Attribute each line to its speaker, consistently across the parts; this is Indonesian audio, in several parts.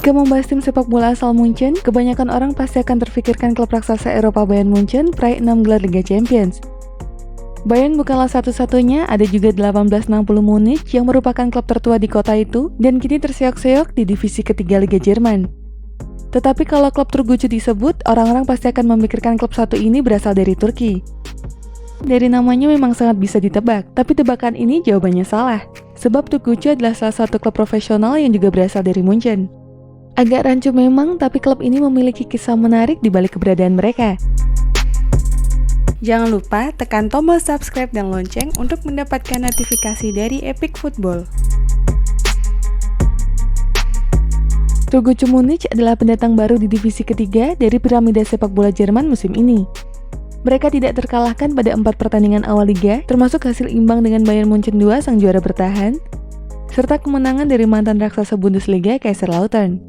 Speaker 1: Jika membahas tim sepak bola asal Munchen, kebanyakan orang pasti akan terfikirkan klub raksasa Eropa Bayern Munchen peraih 6 gelar Liga Champions. Bayern bukanlah satu-satunya, ada juga 1860 Munich yang merupakan klub tertua di kota itu dan kini terseok-seok di divisi ketiga Liga Jerman. Tetapi kalau klub Turgutcu disebut, orang-orang pasti akan memikirkan klub satu ini berasal dari Turki. Dari namanya memang sangat bisa ditebak, tapi tebakan ini jawabannya salah, sebab Turgutcu adalah salah satu klub profesional yang juga berasal dari Munchen. Agak rancu memang, tapi klub ini memiliki kisah menarik di balik keberadaan mereka.
Speaker 2: Jangan lupa tekan tombol subscribe dan lonceng untuk mendapatkan notifikasi dari Epic Football.
Speaker 1: Turgutcu Munich adalah pendatang baru di divisi ketiga dari piramida sepak bola Jerman musim ini. Mereka tidak terkalahkan pada 4 pertandingan awal liga, termasuk hasil imbang dengan Bayern Munchen 2 sang juara bertahan, serta kemenangan dari mantan raksasa Bundesliga Kaiserslautern.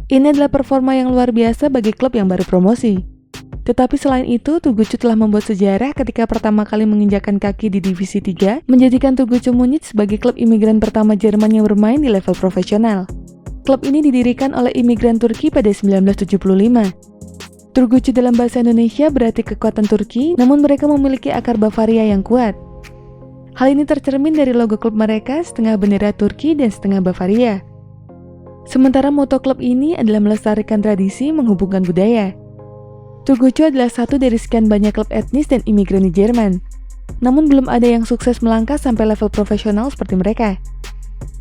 Speaker 1: Ini adalah performa yang luar biasa bagi klub yang baru promosi. Tetapi selain itu, Turgutcu telah membuat sejarah ketika pertama kali menginjakkan kaki di divisi 3, menjadikan Turgutcu Munich sebagai klub imigran pertama Jerman yang bermain di level profesional. Klub ini didirikan oleh imigran Turki pada 1975. Turgutcu dalam bahasa Indonesia berarti kekuatan Turki, namun mereka memiliki akar Bavaria yang kuat. Hal ini tercermin dari logo klub mereka, setengah bendera Turki dan setengah Bavaria. Sementara moto klub ini adalah melestarikan tradisi, menghubungkan budaya. Turgutcu adalah satu dari sekian banyak klub etnis dan imigran di Jerman. Namun belum ada yang sukses melangkah sampai level profesional seperti mereka.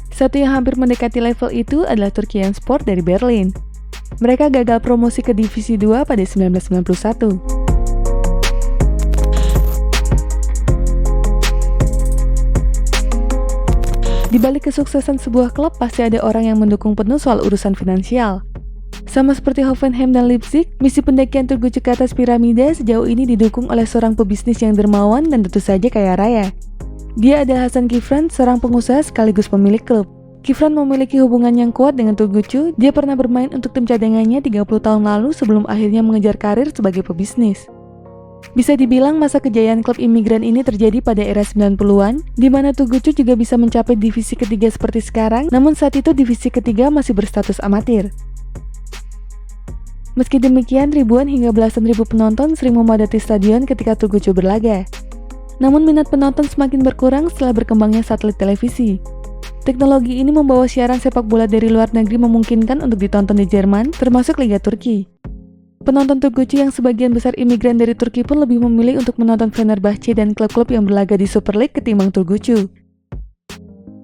Speaker 1: Satu yang hampir mendekati level itu adalah Turkiyanspor dari Berlin. Mereka gagal promosi ke divisi 2 pada 1991. Di balik kesuksesan sebuah klub pasti ada orang yang mendukung penuh soal urusan finansial. Sama seperti Hoffenheim dan Leipzig, misi pendakian Turgutcu ke atas piramida sejauh ini didukung oleh seorang pebisnis yang dermawan dan tentu saja kaya raya. Dia adalah Hasan Kifran, seorang pengusaha sekaligus pemilik klub. Kifran memiliki hubungan yang kuat dengan Turgutcu. Dia pernah bermain untuk tim cadangannya 30 tahun lalu sebelum akhirnya mengejar karir sebagai pebisnis. Bisa dibilang masa kejayaan klub imigran ini terjadi pada era 90-an, di mana Turgutcu juga bisa mencapai divisi ketiga seperti sekarang, namun saat itu divisi ketiga masih berstatus amatir. Meski demikian, ribuan hingga belasan ribu penonton sering memadati stadion ketika Turgutcu berlaga. Namun minat penonton semakin berkurang setelah berkembangnya satelit televisi. Teknologi ini membawa siaran sepak bola dari luar negeri memungkinkan untuk ditonton di Jerman, termasuk Liga Turki. Penonton Turgutcu yang sebagian besar imigran dari Turki pun lebih memilih untuk menonton Fenerbahce dan klub-klub yang berlaga di Super League ketimbang Turgutcu.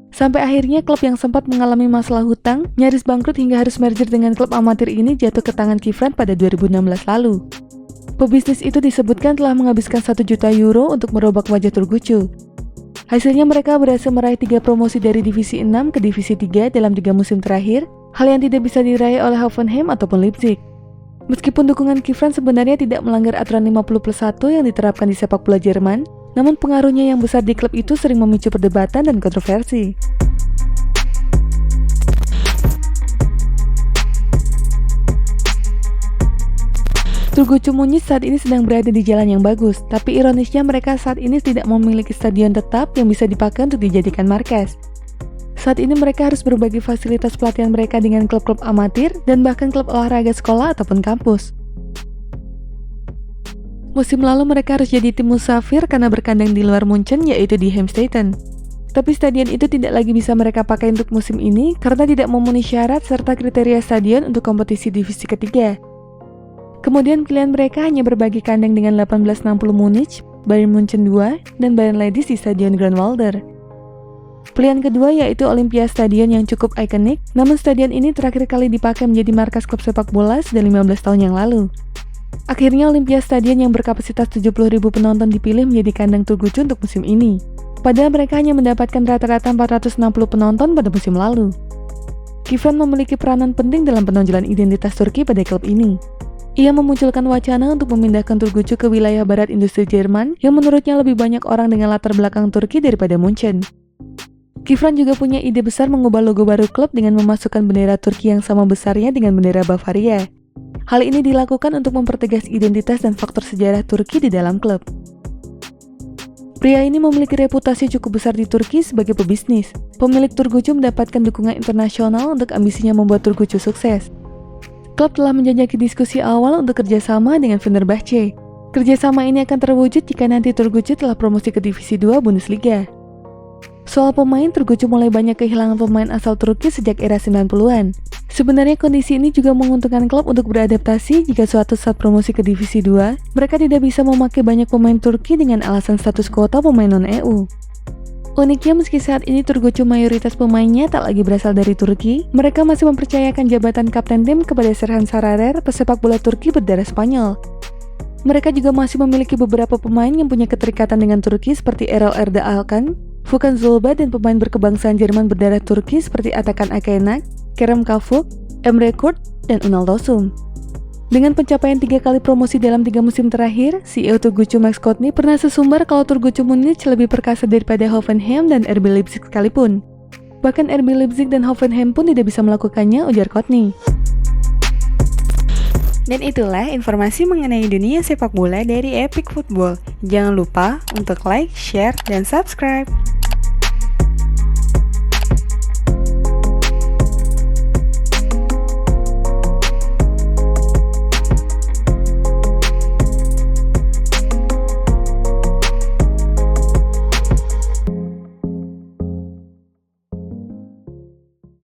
Speaker 1: Sampai akhirnya klub yang sempat mengalami masalah hutang, nyaris bangkrut hingga harus merger dengan klub amatir ini jatuh ke tangan Kifran pada 2016 lalu. Pebisnis itu disebutkan telah menghabiskan 1 juta euro untuk merobak wajah Turgutcu. Hasilnya mereka berhasil meraih 3 promosi dari divisi 6 ke divisi 3 dalam 3 musim terakhir, hal yang tidak bisa diraih oleh Hoffenheim ataupun Leipzig. Meskipun dukungan Kifran sebenarnya tidak melanggar aturan 50+1 yang diterapkan di sepak bola Jerman, namun pengaruhnya yang besar di klub itu sering memicu perdebatan dan kontroversi. Turgutcu Munich saat ini sedang berada di jalan yang bagus, tapi ironisnya mereka saat ini tidak memiliki stadion tetap yang bisa dipakai untuk dijadikan markas. Saat ini mereka harus berbagi fasilitas pelatihan mereka dengan klub-klub amatir dan bahkan klub olahraga sekolah ataupun kampus. Musim lalu mereka harus jadi tim musafir karena berkandang di luar Munchen, yaitu di Heimstetten. Tapi stadion itu tidak lagi bisa mereka pakai untuk musim ini karena tidak memenuhi syarat serta kriteria stadion untuk kompetisi divisi ketiga. Kemudian pilihan mereka hanya berbagi kandang dengan 1860 Munich, Bayern Munchen 2, dan Bayern Ladies di Stadion Grünwalder. Pilihan kedua yaitu Olympia Stadion yang cukup ikonik, namun stadion ini terakhir kali dipakai menjadi markas klub sepak bola sudah 15 tahun yang lalu. Akhirnya Olympia Stadion yang berkapasitas 70.000 penonton dipilih menjadi kandang Turgutcu untuk musim ini. Padahal mereka hanya mendapatkan rata-rata 460 penonton pada musim lalu. Kifran memiliki peranan penting dalam penonjolan identitas Turki pada klub ini. Ia memunculkan wacana untuk memindahkan Turgutcu ke wilayah barat industri Jerman yang menurutnya lebih banyak orang dengan latar belakang Turki daripada Munchen. Kifran juga punya ide besar mengubah logo baru klub dengan memasukkan bendera Turki yang sama besarnya dengan bendera Bavaria. Hal ini dilakukan untuk mempertegas identitas dan faktor sejarah Turki di dalam klub. Pria ini memiliki reputasi cukup besar di Turki sebagai pebisnis. Pemilik Turgucu mendapatkan dukungan internasional untuk ambisinya membuat Turgucu sukses. Klub telah menjanjikan diskusi awal untuk kerjasama dengan Fenerbahce. Kerjasama ini akan terwujud jika nanti Turgucu telah promosi ke Divisi 2 Bundesliga. Soal pemain, Turgucu mulai banyak kehilangan pemain asal Turki sejak era 90-an. Sebenarnya kondisi ini juga menguntungkan klub untuk beradaptasi jika suatu saat promosi ke Divisi 2, mereka tidak bisa memakai banyak pemain Turki dengan alasan status kuota pemain non-EU. Uniknya, meski saat ini Turgucu mayoritas pemainnya tak lagi berasal dari Turki, mereka masih mempercayakan jabatan kapten tim kepada Serhan Sararer, pesepak bola Turki berdarah Spanyol. Mereka juga masih memiliki beberapa pemain yang punya keterikatan dengan Turki seperti Erol Erde Alkan, Furkan Zulba, dan pemain berkebangsaan Jerman berdarah Turki seperti Atakan Akainak, Kerem Kafuk, Emre Kurt, dan Unal Tosun. Dengan pencapaian 3 kali promosi dalam 3 musim terakhir, CEO Turgucu Max Kotny pernah sesumbar kalau Turgucu Munich lebih perkasa daripada Hoffenheim dan RB Leipzig sekalipun. Bahkan RB Leipzig dan Hoffenheim pun tidak bisa melakukannya, ujar Kotny.
Speaker 2: Dan itulah informasi mengenai dunia sepak bola dari Epic Football. Jangan lupa untuk like, share, dan subscribe.